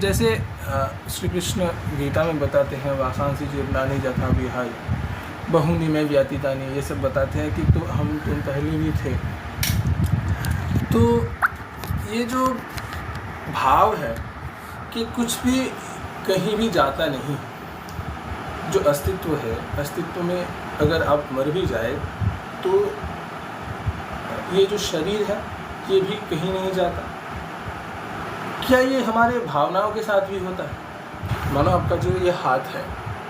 जैसे श्री कृष्ण गीता में बताते हैं, वासांसी जीवनानि जथा विहाय बहुनी में व्यतीतानि, ये सब बताते हैं कि तुम पहले भी थे। तो ये जो भाव है कि कुछ भी कहीं भी जाता नहीं, जो अस्तित्व है, अस्तित्व में अगर आप मर भी जाए तो ये जो शरीर है ये भी कहीं नहीं जाता। क्या ये हमारे भावनाओं के साथ भी होता है? मानो आपका जो ये हाथ है,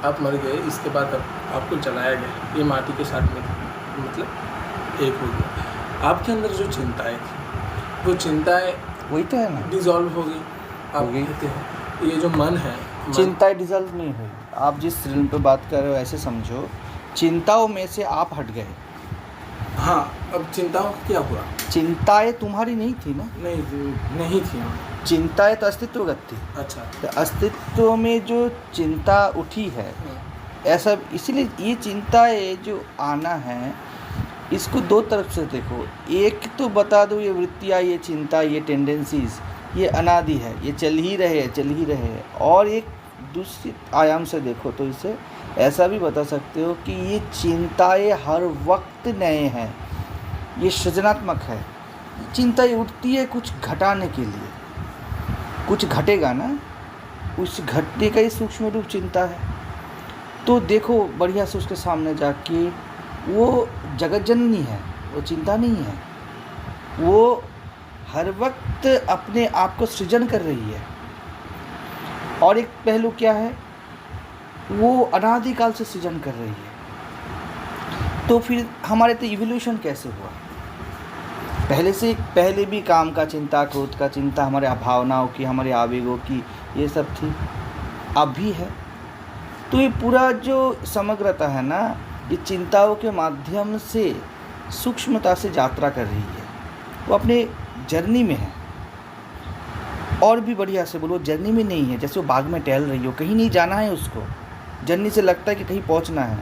आप मर गए, इसके बाद आपको जलाया गया, ये माटी के साथ में मतलब एक हो गया। आपके अंदर जो चिंताएं थी वो चिंताएं वही तो है ना, डिज़ोल्व हो गई। आप कहते हैं ये जो मन है, चिंताएं डिज़ोल्व नहीं हुई। आप जिस ऋण पे बात कर रहे हो ऐसे समझो, चिंताओं में से आप हट गए। हाँ, अब चिंताओं का क्या हुआ? चिंताएं तुम्हारी नहीं थी ना? नहीं थी। चिंताएं तो अस्तित्वगत थी। अच्छा, तो अस्तित्व में जो चिंता उठी है, ऐसा इसीलिए ये चिंताएं जो आना है, इसको दो तरफ से देखो। एक तो बता दो ये वृत्तियाँ, ये चिंता, ये टेंडेंसीज, ये अनादि है, ये चल ही रहे। और एक दूसरी आयाम से देखो तो इसे ऐसा भी बता सकते हो कि ये चिंताएं हर वक्त नए हैं, ये सृजनात्मक है। चिंताएं उठती है कुछ घटाने के लिए, कुछ घटेगा ना, उस घटने का ही सूक्ष्म रूप चिंता है। तो देखो बढ़िया से उसके सामने जाके, वो जगत जननी है, वो चिंता नहीं है, वो हर वक्त अपने आप को सृजन कर रही है। और एक पहलू क्या है, वो अनादिकाल से सृजन कर रही है। तो फिर हमारे तो इवोल्यूशन कैसे हुआ? पहले भी काम का चिंता, क्रोध का चिंता, हमारे भावनाओं की, हमारे आवेगों की, ये सब थी, अब भी है। तो ये पूरा जो समग्रता है ना, ये चिंताओं के माध्यम से सूक्ष्मता से यात्रा कर रही है, वो अपने जर्नी में है। और भी बढ़िया से बोलो, जर्नी में नहीं है, जैसे वो बाग में टहल रही हो, कहीं नहीं जाना है उसको। जर्नी से लगता है कि कहीं पहुंचना है,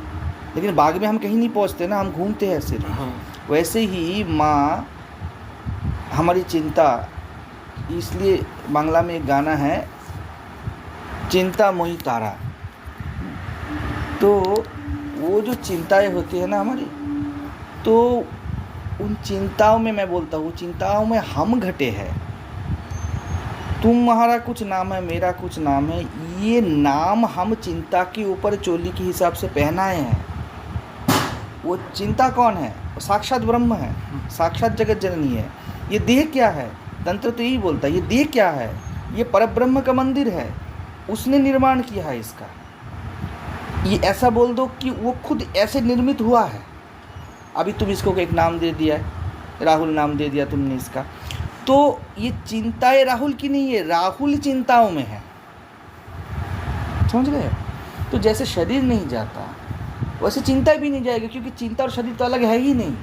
लेकिन बाग में हम कहीं नहीं पहुंचते ना, हम घूमते हैं सिर्फ। वैसे ही माँ हमारी चिंता, इसलिए बांग्ला में एक गाना है, चिंता मोही तारा। तो वो जो चिंताएं होती है ना हमारी, तो उन चिंताओं में मैं बोलता हूँ, चिंताओं में हम घटे हैं। तुम्हारा कुछ नाम है, मेरा कुछ नाम है, ये नाम हम चिंता के ऊपर चोली के हिसाब से पहनाए हैं। वो चिंता कौन है? वो साक्षात ब्रह्म है, साक्षात जगत जननी है। ये देह क्या है? तंत्र तो यही बोलता है, ये देह क्या है? ये परब्रह्म का मंदिर है, उसने निर्माण किया है इसका। ये ऐसा बोल दो कि वो खुद ऐसे निर्मित हुआ है। अभी तुम इसको एक नाम दे दिया है, राहुल नाम दे दिया तुमने इसका, तो ये चिंताएं राहुल की नहीं है, राहुल चिंताओं में है। समझ गए? तो जैसे शरीर नहीं जाता, वैसे चिंता भी नहीं जाएगी, क्योंकि चिंता और शरीर तो अलग है ही नहीं।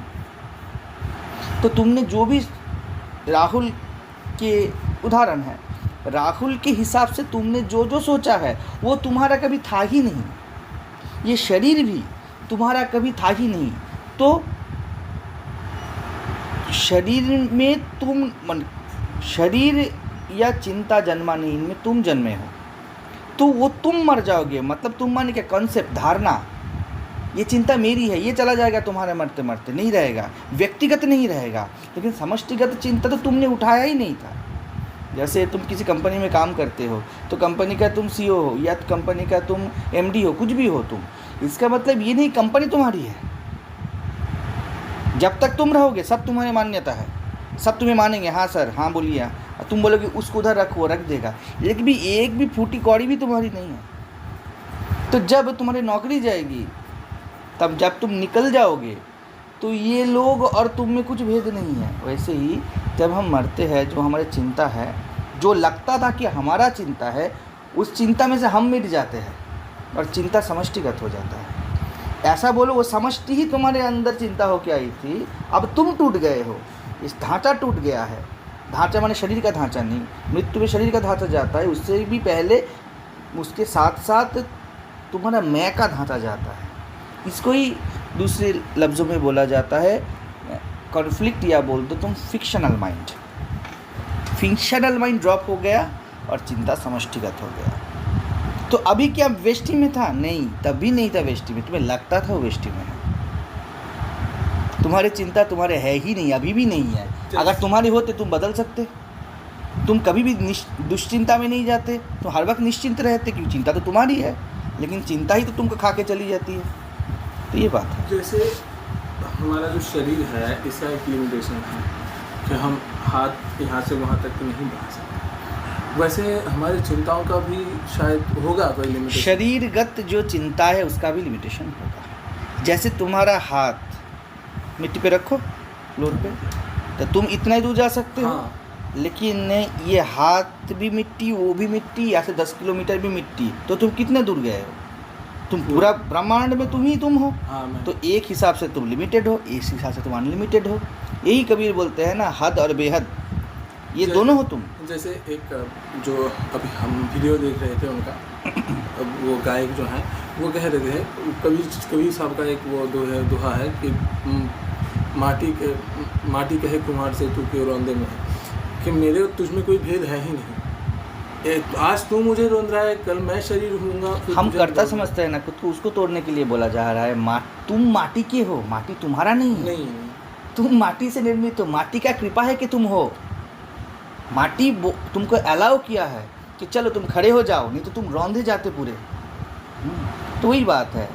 तो तुमने जो भी, राहुल के उदाहरण है, राहुल के हिसाब से तुमने जो जो सोचा है वो तुम्हारा कभी था ही नहीं। ये शरीर भी तुम्हारा कभी था ही नहीं। तो शरीर में शरीर या चिंता जन्मा नहीं, इनमें तुम जन्मे हो। तो वो तुम मर जाओगे, मतलब तुम माने क्या? कॉन्सेप्ट, धारणा, ये चिंता मेरी है, ये चला जाएगा तुम्हारे मरते मरते, नहीं रहेगा, व्यक्तिगत नहीं रहेगा। लेकिन समष्टिगत चिंता तो तुमने उठाया ही नहीं था। जैसे तुम किसी कंपनी में काम करते हो, तो कंपनी का तुम CEO हो या कंपनी का तुम MD हो, कुछ भी हो तुम, इसका मतलब ये नहीं कंपनी तुम्हारी है। जब तक तुम रहोगे सब तुम्हारी मान्यता है, सब तुम्हें मानेंगे, हाँ सर, हाँ बोलिए, तुम बोलोगे उसको उधर रखो, रख देगा। एक भी फूटी कौड़ी भी तुम्हारी नहीं है। तो जब तुम्हारी नौकरी जाएगी, तब जब तुम निकल जाओगे, तो ये लोग और तुम में कुछ भेद नहीं है। वैसे ही जब हम मरते हैं, जो हमारी चिंता है, जो लगता था कि हमारा चिंता है, उस चिंता में से हम मिट जाते हैं और चिंता समष्टिगत हो जाता है। ऐसा बोलो, वो समष्टि ही तुम्हारे अंदर चिंता होकर आई थी, अब तुम टूट गए हो, इस ढांचा टूट गया है। ढांचा माने शरीर का ढांचा नहीं, मृत्यु में शरीर का ढांचा जाता है, उससे भी पहले उसके साथ साथ तुम्हारा मैं का ढांचा जाता है। इसको ही दूसरे लफ्ज़ों में बोला जाता है कॉन्फ्लिक्ट, या बोल दो तुम fictional mind. Fictional mind drop हो गया और चिंता समष्टिगत हो गया। तो अभी क्या व्यष्टि में था? नहीं, तभी नहीं था व्यष्टि में, तुम्हें लगता था वो व्यष्टि में है। तुम्हारी चिंता तुम्हारे है ही नहीं, अभी भी नहीं है। अगर तुम्हारे होते तुम बदल सकते, तुम कभी भी दुश्चिंता में नहीं जाते, तो हर वक्त निश्चिंत रहते, क्योंकि चिंता तो तुम्हारी है, लेकिन चिंता ही तो तुमको खा के चली जाती है। तो ये बात है। जैसे हमारा जो शरीर है इसका एक लिमिटेशन है कि हम हाथ यहाँ से वहाँ तक नहीं बढ़ा सकते, वैसे हमारी चिंताओं का भी शायद होगा कोई लिमिटेशन। शरीरगत जो चिंता है उसका भी लिमिटेशन होगा। जैसे तुम्हारा हाथ मिट्टी पे रखो, फ्लोर पे, तो तुम इतना ही दूर जा सकते हो। हाँ। लेकिन ये हाथ भी मिट्टी, वो भी मिट्टी, या से 10 किलोमीटर भी मिट्टी, तो तुम कितने दूर गए हो? तुम पूरा ब्रह्मांड में तुम हो। हाँ, मैं तो एक हिसाब से तुम लिमिटेड हो, एक हिसाब से तुम अनलिमिटेड हो। यही कबीर बोलते हैं ना, हद और बेहद, ये दोनों हो तुम। जैसे एक जो अभी हम वीडियो देख रहे थे उनका, अब वो गायक जो हैं वो कह रहे थे, कबीर साहब का एक वो दोहा है कि माटी कहे कुम्हार से तू क्यों रौंदे में है, कि मेरे और तुझ में कोई भेद है ही नहीं। आज तू मुझे रोंद रहा है, कल मैं शरीर हूँगा। हम करता समझते हैं ना खुद को, उसको तोड़ने के लिए बोला जा रहा है। तुम माटी के हो, माटी तुम्हारा नहीं है। नहीं, तुम माटी से निर्मित हो, माटी का कृपा है कि तुम हो। माटी तुमको अलाउ किया है कि चलो तुम खड़े हो जाओ, नहीं तो तुम रौंदे जाते पूरे। तो वही बात है।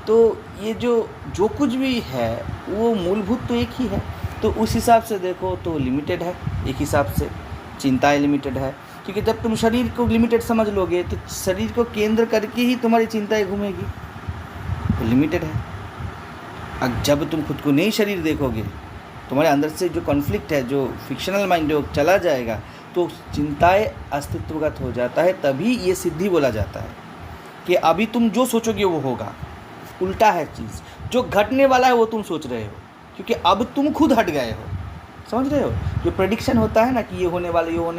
तो ये जो कुछ भी है वो मूलभूत तो एक ही है। तो उस हिसाब से देखो तो लिमिटेड है, एक हिसाब से चिंताएं लिमिटेड है, क्योंकि जब तुम शरीर को लिमिटेड समझ लोगे तो शरीर को केंद्र करके ही तुम्हारी चिंताएं घूमेगी, तो लिमिटेड है। अब जब तुम खुद को नहीं शरीर देखोगे, तुम्हारे अंदर से जो कॉन्फ्लिक्ट है, जो फिक्शनल माइंड जो चला जाएगा, तो चिंताएं अस्तित्वगत हो जाता है। तभी ये सिद्धि बोला जाता है कि अभी तुम जो सोचोगे वो होगा। उल्टा है चीज़, जो घटने वाला है वो तुम सोच रहे हो, क्योंकि अब तुम खुद हट गए हो। समझ रहे हो? जो प्रेडिक्शन होता है ना कि ये होने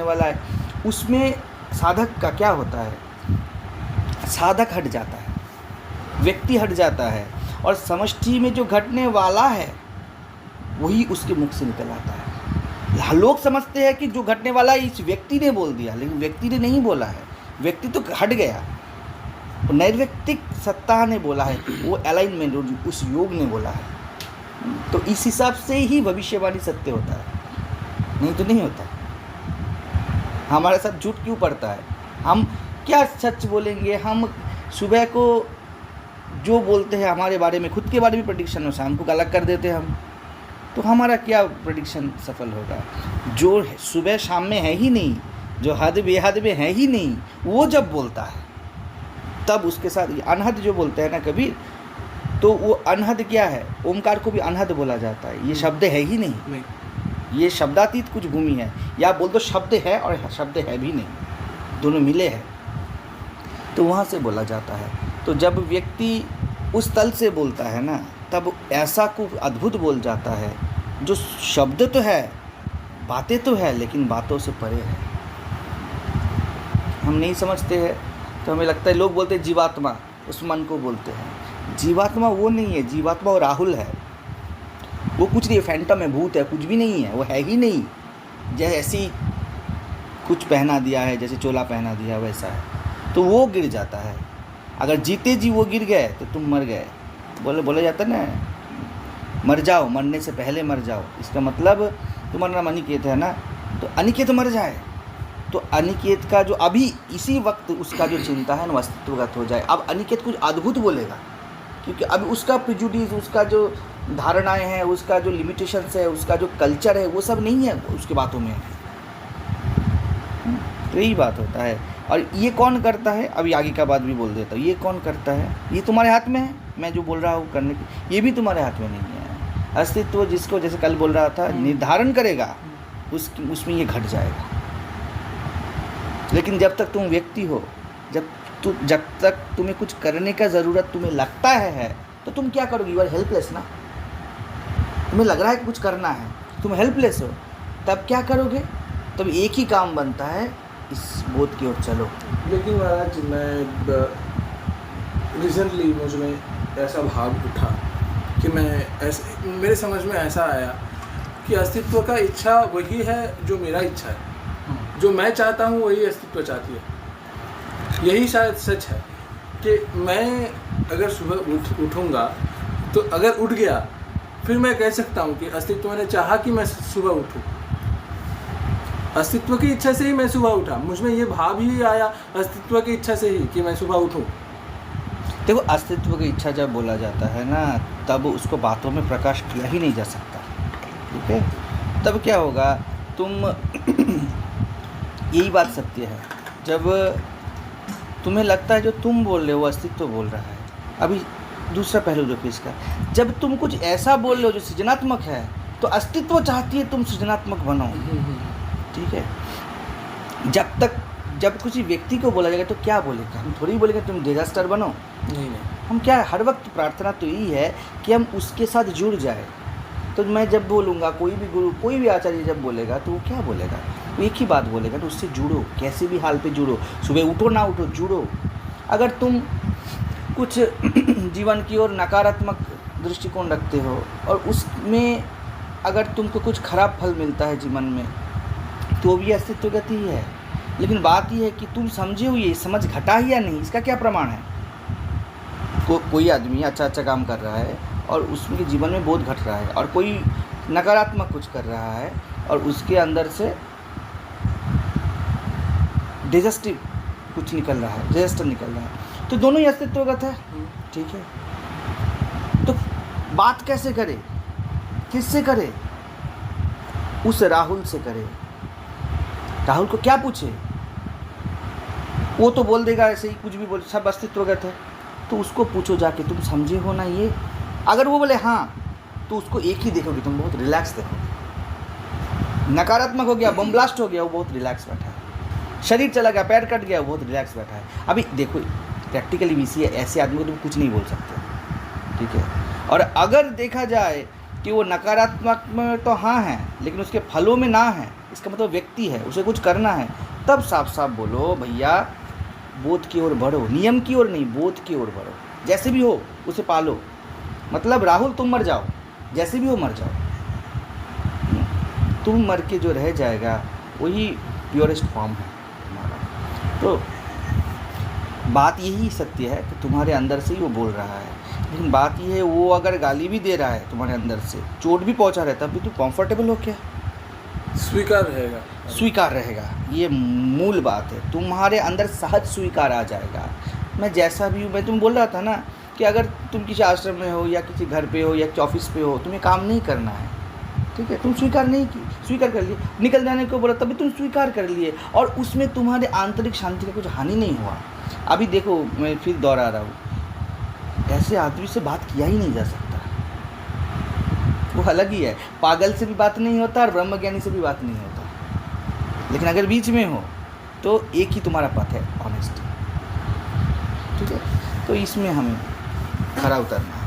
वाला है, उसमें साधक का क्या होता है? साधक हट जाता है, व्यक्ति हट जाता है, और समष्टि में जो घटने वाला है वही उसके मुख से निकल आता है। लोग समझते हैं कि जो घटने वाला है इस व्यक्ति ने बोल दिया, लेकिन व्यक्ति ने नहीं बोला है। व्यक्ति तो हट गया, नैर्व्यक्तिक सत्ता ने बोला है, वो अलाइनमेंट उस योग ने बोला है। तो इस हिसाब से ही भविष्यवाणी सत्य होता है, नहीं तो नहीं होता। हमारे साथ झूठ क्यों पड़ता है? हम क्या सच बोलेंगे? हम सुबह को जो बोलते हैं हमारे बारे में, खुद के बारे में प्रेडिक्शन हो, शाम को अलग कर देते हैं हम, तो हमारा क्या प्रेडिक्शन सफल होगा? जो सुबह शाम में है ही नहीं, जो हद बेहद में है ही नहीं, वो जब बोलता है तब उसके साथ अनहद जो बोलते हैं ना कबीर, तो वो अनहद क्या है? ओमकार को भी अनहद बोला जाता है। ये शब्द है ही नहीं, ये शब्दातीत कुछ भूमि है, या बोल दो शब्द है और शब्द है भी नहीं, दोनों मिले हैं, तो वहाँ से बोला जाता है। तो जब व्यक्ति उस तल से बोलता है ना, तब ऐसा कुछ अद्भुत बोल जाता है, जो शब्द तो है, बातें तो है, लेकिन बातों से परे है। हम नहीं समझते हैं, तो हमें लगता है, लोग बोलते हैं जीवात्मा, उस मन को बोलते हैं। जीवात्मा वो नहीं है, जीवात्मा वो राहुल है, वो कुछ नहीं है, फैंटम है, भूत है, कुछ भी नहीं है, वो है ही नहीं। जैसे ऐसी कुछ पहना दिया है, जैसे चोला पहना दिया वैसा है, तो वो गिर जाता है। अगर जीते जी वो गिर गए तो तुम मर गए। बोला जाता है ना, मर जाओ, मरने से पहले मर जाओ। इसका मतलब तुम्हारा नाम अनिकेत है ना, तो अनिकेत मर जाए, तो अनिकेत का जो अभी इसी वक्त उसका जो चिंता है ना अस्तित्वगत हो जाए। अब अनिकेत कुछ अद्भुत बोलेगा, क्योंकि अभी उसका प्रिजुडिस, उसका जो धारणाएं हैं, उसका जो लिमिटेशंस है, उसका जो कल्चर है, वो सब नहीं है उसके बातों में। तो यही बात होता है। और ये कौन करता है? अभी आगे का बात भी बोल देता हूँ। ये कौन करता है? ये तुम्हारे हाथ में है। मैं जो बोल रहा हूँ करने की, ये भी तुम्हारे हाथ में नहीं है। अस्तित्व जिसको, जैसे कल बोल रहा था, निर्धारण करेगा, उसमें ये घट जाएगा। लेकिन जब तक तुम व्यक्ति हो, जब तक तुम्हें कुछ करने का ज़रूरत तुम्हें लगता है, तो तुम क्या करोगे? यू आर हेल्पलेस ना। तुम्हें लग रहा है कि कुछ करना है, तुम हेल्पलेस हो, तब क्या करोगे? तब एक ही काम बनता है, इस बोध की ओर चलो। लेकिन महाराज, मैं रिसेंटली मुझ में ऐसा भाव उठा कि मेरे समझ में ऐसा आया कि अस्तित्व का इच्छा वही है जो मेरा इच्छा है। जो मैं चाहता हूँ वही अस्तित्व चाहती है। यही शायद सच है कि मैं अगर सुबह उठूँगा तो अगर उठ गया फिर मैं कह सकता हूँ कि अस्तित्व ने चाहा कि मैं सुबह उठूँ। अस्तित्व की इच्छा से ही मैं सुबह उठा, मुझ में ये भाव ही आया अस्तित्व की इच्छा से ही कि मैं सुबह उठूँ। देखो, अस्तित्व की इच्छा जब बोला जाता है ना, तब उसको बातों में प्रकाश किया ही नहीं जा सकता, ठीक है। तब क्या होगा, तुम यही बात सत्य है, जब तुम्हें लगता है जो तुम बोल रहे हो वो अस्तित्व बोल रहा है। अभी दूसरा पहलू देखो इसका, जब तुम कुछ ऐसा बोल रहे हो जो सृजनात्मक है तो अस्तित्व चाहती है तुम सृजनात्मक बनो, ठीक है। जब किसी व्यक्ति को बोला जाएगा तो क्या बोलेगा, हम थोड़ी बोलेंगे तुम डिजास्टर बनो, नहीं। हम क्या, हर वक्त प्रार्थना तो यही है कि हम उसके साथ जुड़ जाए। तो मैं जब बोलूँगा, कोई भी गुरु, कोई भी आचार्य जब बोलेगा तो वो क्या बोलेगा, वो एक ही बात बोलेगा, तो उससे जुड़ो, कैसे भी हाल पे जुड़ो, सुबह उठो ना उठो, जुड़ो। अगर तुम कुछ जीवन की ओर नकारात्मक दृष्टिकोण रखते हो और उसमें अगर तुमको कुछ खराब फल मिलता है जीवन में, तो भी अस्तित्व गति ही है। लेकिन बात यह है कि तुम समझे हो, ये समझ घटा ही या नहीं, इसका क्या प्रमाण है। कोई आदमी अच्छा काम कर रहा है और उसके जीवन में बोध घट रहा है, और कोई नकारात्मक कुछ कर रहा है और उसके अंदर से डिजेस्टिव कुछ निकल रहा है, डिजेस्टर निकल रहा है, तो दोनों ही अस्तित्वगत है, ठीक है। तो बात कैसे करे, किससे करे, उस राहुल से करे। राहुल को क्या पूछे, वो तो बोल देगा ऐसे ही, कुछ भी बोल, सब अस्तित्वगत है। तो उसको पूछो जाके, तुम समझे हो ना ये। अगर वो बोले हाँ, तो उसको एक ही देखोगे, तुम बहुत रिलैक्स देखोगे। नकारात्मक हो गया, बम ब्लास्ट हो गया, वो बहुत रिलैक्स बैठा है। शरीर चला गया, पैर कट गया, वो बहुत रिलैक्स बैठा है। अभी देखो, प्रैक्टिकली भी है, ऐसे आदमी को तुम कुछ नहीं बोल सकते, ठीक है। और अगर देखा जाए कि वो नकारात्मक में तो हाँ है लेकिन उसके फलों में ना है, इसका मतलब व्यक्ति है, उसे कुछ करना है, तब साफ साफ बोलो भैया बोध की ओर बढ़ो, नियम की ओर नहीं, बोध की ओर बढ़ो। जैसे भी हो उसे पालो। मतलब राहुल तुम मर जाओ, जैसे भी हो मर जाओ, तुम मर के जो रह जाएगा वही प्योरेस्ट फॉर्म है तुम्हारा। तो बात यही सत्य है कि तुम्हारे अंदर से ही वो बोल रहा है। लेकिन बात यह है, वो अगर गाली भी दे रहा है तुम्हारे अंदर से, चोट भी पहुंचा रहा है, तब भी तुम कंफर्टेबल हो क्या, स्वीकार रहेगा। ये मूल बात है, तुम्हारे अंदर सहज स्वीकार आ जाएगा। मैं जैसा भी हूँ, मैं तुम बोल रहा था ना कि अगर तुम किसी आश्रम में हो या किसी घर पे हो या किसी ऑफिस पे हो, तुम्हें काम नहीं करना है, ठीक है, तुम स्वीकार नहीं की, स्वीकार कर लिए। निकल जाने को बोला तभी तुम स्वीकार कर लिए, और उसमें तुम्हारे आंतरिक शांति का कुछ हानि नहीं हुआ। अभी देखो, मैं फिर दोहरा रहा हूँ, ऐसे आदमी से बात किया ही नहीं जा सकता, वो अलग ही है। पागल से भी बात नहीं होता और ब्रह्मज्ञानी से भी बात नहीं होता। लेकिन अगर बीच में हो तो एक ही तुम्हारा पथ है, ऑनेस्टी, ठीक है। तो इसमें हमें खरा उतरना है।